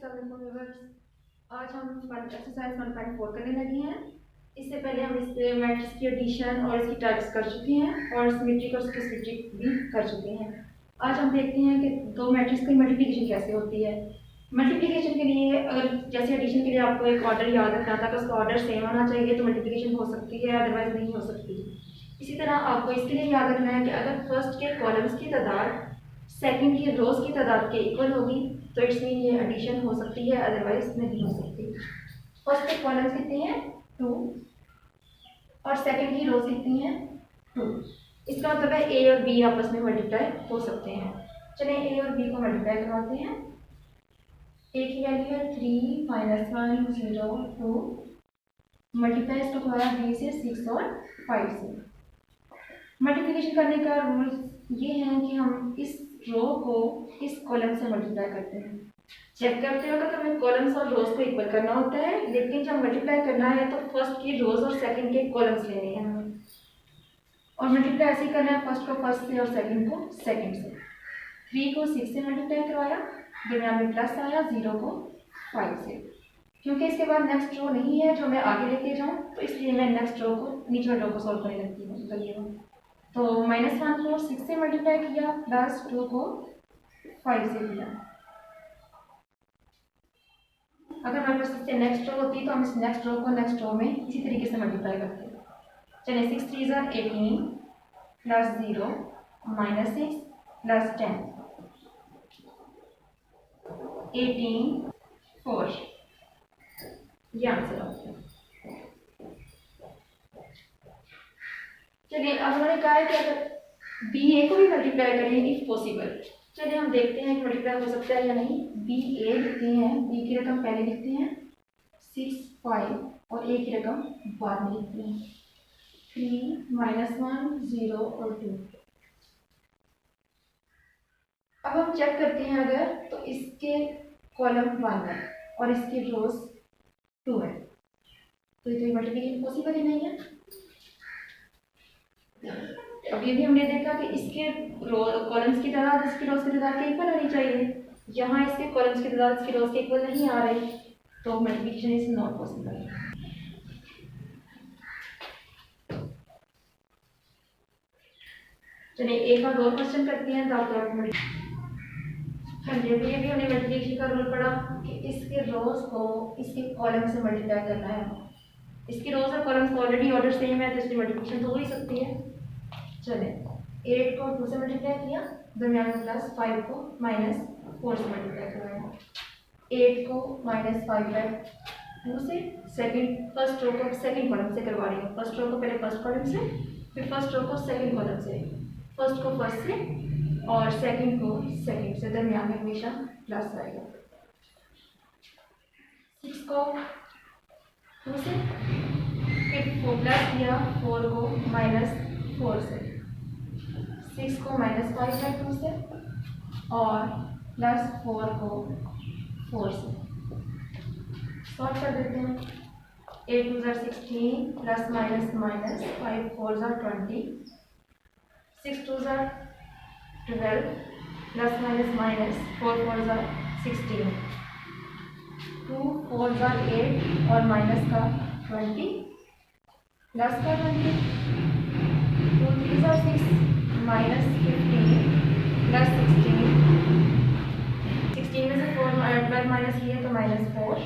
अस्सलाम व्यूअर्स, आज हम एक्सरसाइज 1.4 करने लगे हैं। इससे पहले हम इस मैट्रिक्स की एडिशन और इसकी टाइप्स कर चुके हैं और सिमेट्रिक और स्किमेट्रिक भी कर चुके हैं। आज हम देखते हैं कि दो मैट्रिक्स की मल्टीप्लिकेशन कैसे होती है। मल्टीप्लिकेशन के लिए अगर जैसे एडिशन के लिए आपको एक ऑर्डर याद रखना था कि उसका ऑर्डर सेम होना चाहिए तो मल्टीप्लिकेशन हो सकती है, अदरवाइज नहीं हो सकती। इसी तरह आपको इसके लिए याद रखना है कि अगर फर्स्ट के कॉलम्स की तादाद सेकंड की रोज की तादाद के इक्वल होगी तो इट्स मीन ये एडिशन हो सकती है, अदरवाइज नहीं हो सकती। फर्स्ट के कॉलम्स कितने हैं 2 और सेकंड की रोज कितनी है 2। इसका मतलब है ए और बी आपस में मल्टीप्लाई हो सकते हैं। चलिए ए और बी को मल्टीप्लाई करवाते हैं। ए की वैल्यू है 3 -1 0 2 मल्टीप्लाई इसको करवाया बी से 6 और 5 से। मल्टीप्लिकेशन करने का रूल ये है कि हम इस रो को इस कॉलम से मल्टीप्लाई करते हैं। चेक करते वक्त हमें कॉलम्स और रोज को इक्वल करना होता है, लेकिन जब मल्टीप्लाई करना है तो फर्स्ट की रोज और सेकंड के कॉलम्स लेने हैं हमें, और मल्टीप्लाई ऐसे ही करना है फर्स्ट को फर्स्ट से और सेकंड को सेकंड से। 3 को 6 से मल्टीप्लाई करवाया, दरमियान में प्लस आया, 0 को 5 से। क्योंकि इसके बाद नेक्स्ट रो नहीं है जो मैं आगे लेके जाऊँ, तो इसलिए मैं नेक्स्ट रो को नीचे रो को सॉल्व करने लगती हूँ। तो -1 को 6 से मल्टीप्लाई किया, प्लस 2 को 5 से किया। अगर हमारे पास इससे नेक्स्ट रो होती तो हम इस नेक्स्ट रो को नेक्स्ट रो में इसी तरीके से मल्टीप्लाई करते हैं। चलिए 6 3 ज़ा 18 प्लस 0 -6 प्लस 10 18 4 ये आंसर आता है। चलिए अब हमने कहा है कि अगर बी ए को भी मल्टीप्लाई करें इफ पॉसिबल। चलिए हम देखते हैं कि मल्टीप्लाई हो सकता है या नहीं। बी ए लिखते हैं, बी की रकम पहले लिखते हैं 6 5 और ए की रकम बाद में लिखते हैं 3 -1 0 और 2। अब हम चेक करते हैं अगर तो इसके कॉलम 1 है और इसके रोज 2 है तो ये मल्टीप्लिकेशन पॉसिबल ही नहीं है। अब ये भी हमने देखा कि इसके कॉलम्स की तादाद इसकी रोज की तादाद के इक्वल होनी चाहिए। यहाँ इसके कॉलम्स की तादाद इसकी रोज के इक्वल नहीं आ रही, तो मल्टीप्लिकेशन इज नॉट पॉसिबल। चलिए एक और रोल क्वेश्चन करते हैं। हाँ जी, ये भी हमने मल्टीप्लिकेशन का रूल पढ़ा कि इसके रोज को इसके कॉलम से मल्टीप्लाई करना है। इसके रोज और कॉलम्स का ऑलरेडी ऑर्डर सेम है तो इसकी मल्टीप्लिकेशन तो हो ही सकती है। चलिए 8 को 2 से मल्टीप्लाई किया, दरमियान में प्लस 5 को -4 से मल्टीप्लाई करवाया। 8 को -5/2 से सेकंड फर्स्ट रो को सेकंड कॉलम से करवा रही हूँ। फर्स्ट रो को पहले फर्स्ट कॉलम से, फिर फर्स्ट रो को सेकंड कॉलम से, फर्स्ट को फर्स्ट से और सेकंड को सेकंड से, दरमियान में हमेशा प्लस आएगा। 6 को 2 से, फिर 4 प्लस किया 4 को -4 से, 6 को -5/2 से और +4 को 4 से। सॉल्व कर देते हैं। 8 2 16 plus minus minus 5 4 20 6 2 12 plus minus minus 4 4 16 2 4 8 और माइनस का 20 प्लस का 20 2 3 6 माइनस 15 प्लस 16 में से 4 12 माइनस किए तो -4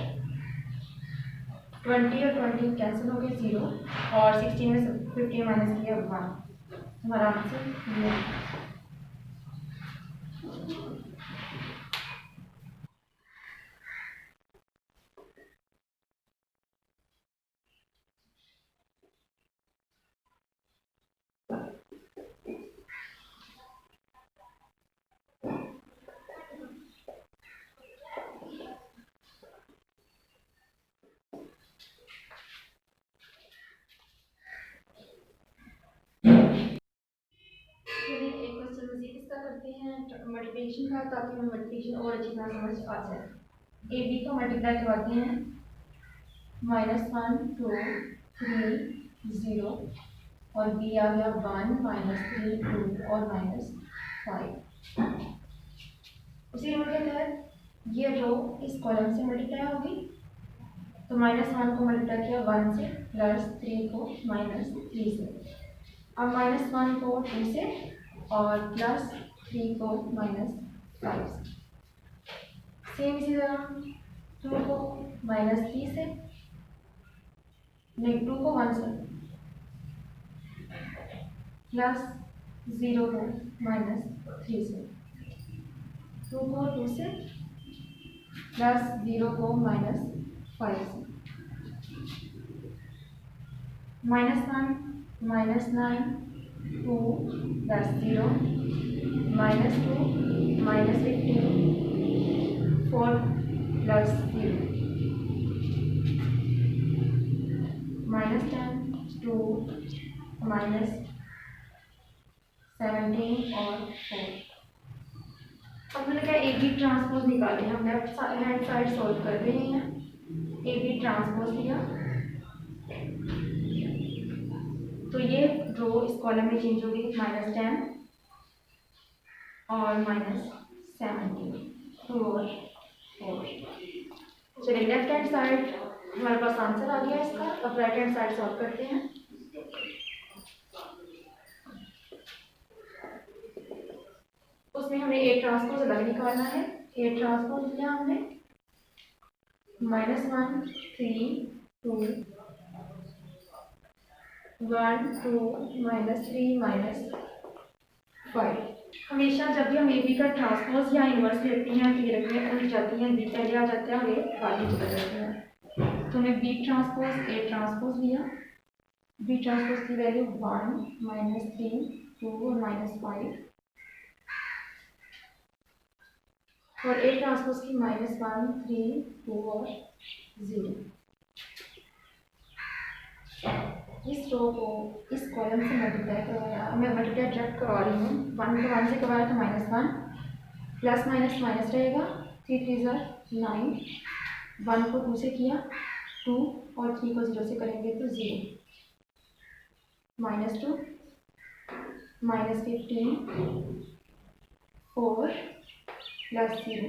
20 और 20 कैंसिल हो गए 0 और 16 में से 15 माइनस किया 1। हमारा आंसर ये है। एक क्वेश्चन मजीद इसका करते हैं मल्टीप्लिकेशन का, ताकि हमें मल्टीप्लिकेशन और अच्छी तरह समझ आ जाए। ए बी को मल्टीप्लाई करवाते हैं -1 2 3 0 और बी आ गया 1 -3 2 और -5। उसी रूल के तहत ये रो इस कॉलम से मल्टीप्लाई होगी, तो -1 को मल्टीप्लाई किया 1 से, +3 को -3 से। अब -1 को 2 से और +3 को -5 से। सेम इसी तरह 2 को -3 से, नहीं 2 को 1 से, +0 को -3 से, 2 को 2 से, +0 को -5 से, -1 -9 2 +0 -2 -15 4 +0 -10 2 -17 और 4। अब मैंने कहा ए बी ट्रांसपोज निकाले, हम लेफ्ट हैंड साइड सॉल्व कर रहे हैं। ए बी ट्रांसपोज लिया तो ये रो इस कॉलम में चेंज होगी, -10 और -17 2 और 4। चलिए लेफ्ट हैंड साइड हमारे पास आंसर आ गया इसका। अब राइट हैंड साइड सॉल्व करते हैं। उसमें हमें ए ट्रांसपोज अलग निकालना है। ए ट्रांसपोज लिया हमने, -1 3 2 1 2 -3 -5। हमेशा जब भी हम ए बी का ट्रांसपोज या इनवर्स लेते हैं तो ये रकमें उल्ट जाती हैं, बी पहले आ जाता है और ए बाद में चला जाता है। तो हमने बी ट्रांसपोज ए ट्रांसपोज लिया। बी ट्रांसपोज की वैल्यू 1 -3 2 और -5 और ए ट्रांसपोज की -1 3 2 और 0। इस रो को इस कॉलम से मल्टीप्लाई करवाया, मैं मल्टीप्लाई डायरेक्ट करवा रही हूँ। 1 को 1 से करवाया तो -1 प्लस माइनस माइनस रहेगा, 3 3 9, 1 को 2 से किया 2 और 3 को 0 से करेंगे तो 0, -2 -15 4 +0।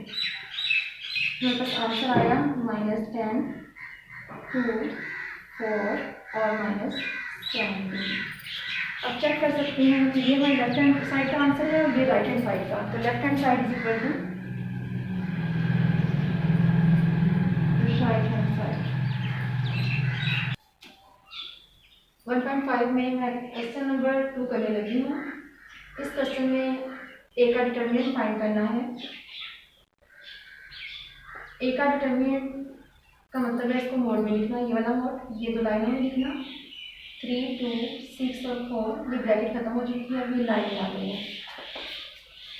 मेरे पास आंसर आया -10 2 4 और -17। अब चेक कर सकते हैं कि ये हमारी लेफ्ट हैंड साइड का आंसर है और ये राइट हैंड साइड का। तो left hand side is equal to right hand side. 1.5 में मैं क्वेश्चन नंबर 2 करने लगी हूँ। इस क्वेश्चन में ए का डिटर्मिनेंट फाइंड करना है। ए का डिटर्मिनेंट का मतलब है इसको मोड में लिखना, ये वाला मोड, ये 2 लाइनों में लिखना। 3 2 6 और 4 ये ब्रैकेट खत्म हो चुकी है, अब ये लाइन आ गई है।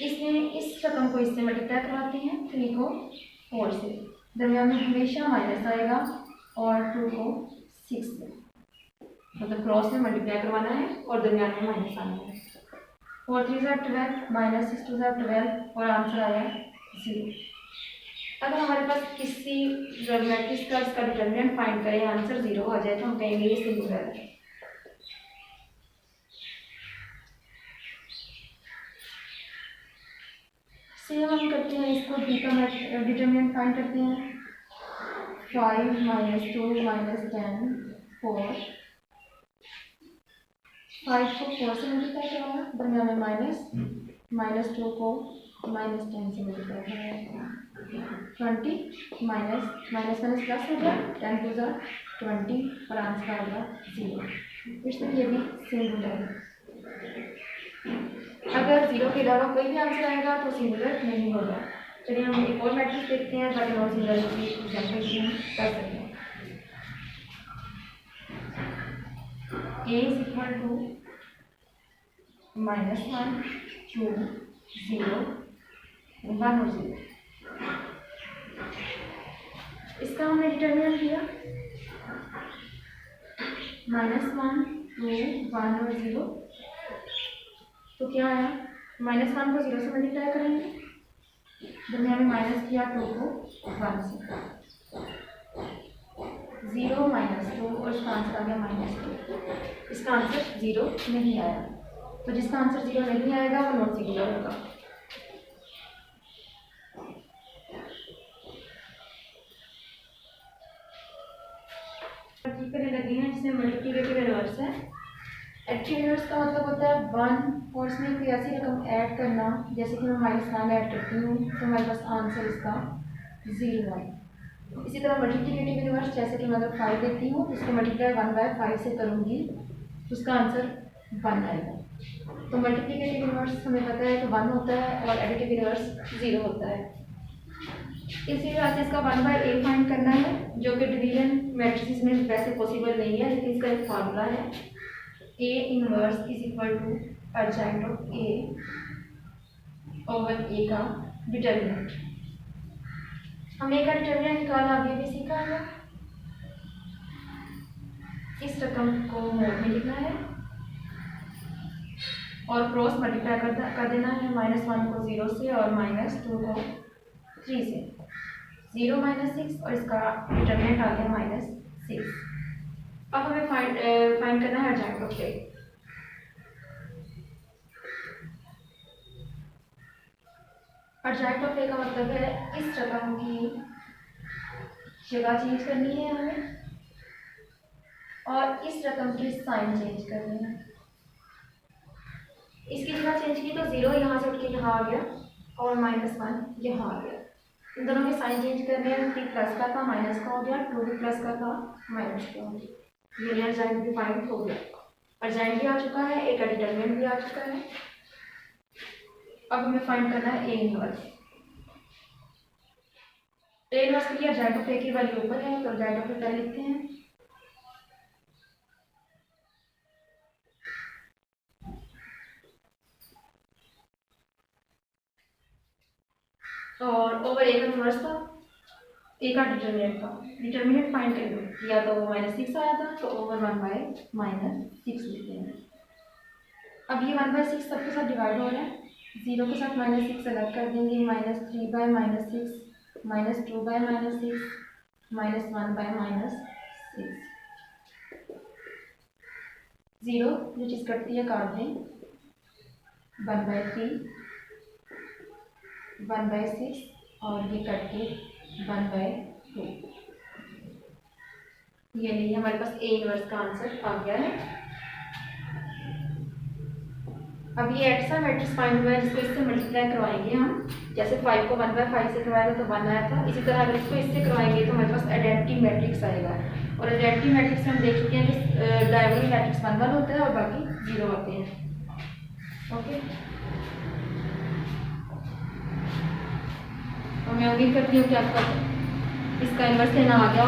इसमें इस रकम को इससे मल्टीप्लाई करवाते हैं, 3 को 4 से, दरमियान में हमेशा माइनस आएगा और 2 को 6 से, मतलब क्रॉस में मल्टीप्लाई करवाना है और दरमियान में माइनस आना है। 4 3 12 -6 2 12 और आंसर आया 0। अगर हमारे पास किसी मैट्रिक्स का इसका डिटर्मिनेंट फाइंड करें आंसर 0 आ जाए तो हम कहेंगे ये सिंगुलर है। सेम हम करते हैं, इसको बी का डिटर्मिनेंट फाइंड करते हैं। 5 -2 -10 4, 5 को 4 से मल्टीप्लाई करवाना, दरमियान में -2 को -10 से मल्टीप्लाई करवाना, 20 माइनस प्लस हो गया, 10 2 20 और आंसर आ गया 0। इसमें ये भी सिंगुलर है। अगर 0 के अलावा कोई भी आंसर आएगा तो सिंगुलर नहीं होगा। चलिए हम एक और मैट्रिक्स देखते हैं ताकि नॉन सिंगुलर की एग्जाम्पल कर सकें। A is equal to -1 2 0 1 और 0। इसका हमने डिटर्मिनेंट किया, -1 2 1 और 0, तो क्या आया, -1 को 0 से मल्टीप्लाई करेंगे, दरमियान में माइनस किया 2 को 1 से, 0 -2 और इसका आंसर आ गया -2। इसका आंसर 0 नहीं आया, तो जिसका आंसर 0 नहीं आएगा वो नॉन सिंगुलर होगा। लगी हैं जिसमें मल्टीप्लिकेटिव इनवर्स है। एडिटिव इनवर्स का मतलब होता है 1 और उसमें कोई ऐसी रकम ऐड करना, जैसे कि मैं -1 ऐड करती हूँ तो हमारे पास आंसर इसका 0 है। इसी तरह मल्टीप्लिकेटिव इनवर्स, जैसे कि मैं अगर 5 देती हूँ तो इसको मल्टीप्लाई 1/5 से करूँगी तो उसका आंसर 1 आएगा। तो मल्टीप्लिकेटिव इनवर्स हमें पता है कि 1 होता है और एडिटिव इनवर्स 0 होता है। इसी वजह से इसका 1/a फाइंड करना है, जो कि डिवीजन मैट्रिसेस में वैसे पॉसिबल नहीं है, लेकिन इसका एक फार्मूला है A inverse is equal to adjoint of A over A का डिटर्मिनेंट। हमने A का डिटर्मिनेंट निकाला, अभी भी सीखा है। इस रकम को मोड में लिखना है और क्रॉस मल्टीप्लाई कर देना है, -1 को 0 से और -2 को 3 से। 0 -6 और इसका डिटर्मिनेंट आ गया -6। अब हमें फाइंड करना है urgent of A। Urgent of A का मतलब है इस रकम की जगह चेंज करनी है हमें और इस रकम की साइन चेंज करनी है। इसकी जगह चेंज की तो 0 यहाँ से उठ के यहाँ आ गया और -1 यहाँ आ गया। इन दोनों के साइन चेंज करने हैं, 3 प्लस का था माइनस का हो गया, 2 भी प्लस का था माइनस का हो गया। ये अर्जेंट भी फाइंड हो गया। अर्जेंट भी आ चुका है, A का डिटर्मिनेंट भी आ चुका है। अब हमें फाइंड करना है A इनवर्स। A इनवर्स के लिए अर्जेंट ऑफ A की वैल्यू ऊपर है, तो अर्जेंट ऑफ A पहले लिखते हैं। और ओवर A का इनवर्स था, A का डिटर्मिनेंट था। डिटर्मिनेंट फाइंड कर लो, या तो वो -6 आया था तो ओवर 1/-6 लिखते हैं। अब ये 1/6 सबके साथ डिवाइड हो रहा है, 0 के साथ -6 अलग कर देंगे, -3/-6, -2/-6, -1/-6। 0 जो चीज़ कटती है काट दें, 1/3, 1/6 और ये कट के 1/2। ये नहीं, हमारे पास A इनवर्स का आंसर आ गया है। अब ये एक्स्ट्रा मैट्रिक्स फाइंड हुआ है जिसको इससे मल्टीप्लाई करवाएंगे हम। जैसे 5 को 1/5 से करवाया था तो 1 आया था, इसी तरह अगर इसको इससे करवाएंगे तो हमारे पास आइडेंटिटी मैट्रिक्स आएगा। और आइडेंटिटी मैट्रिक्स में हम देख चुके हैं कि डायगोनल मैट्रिक्स 1 1 होता है और बाकी 0 होते हैं। ओके, तो मैं उम्मीद करती हूँ कि आपको इसका इनवर्स लेना आ गया।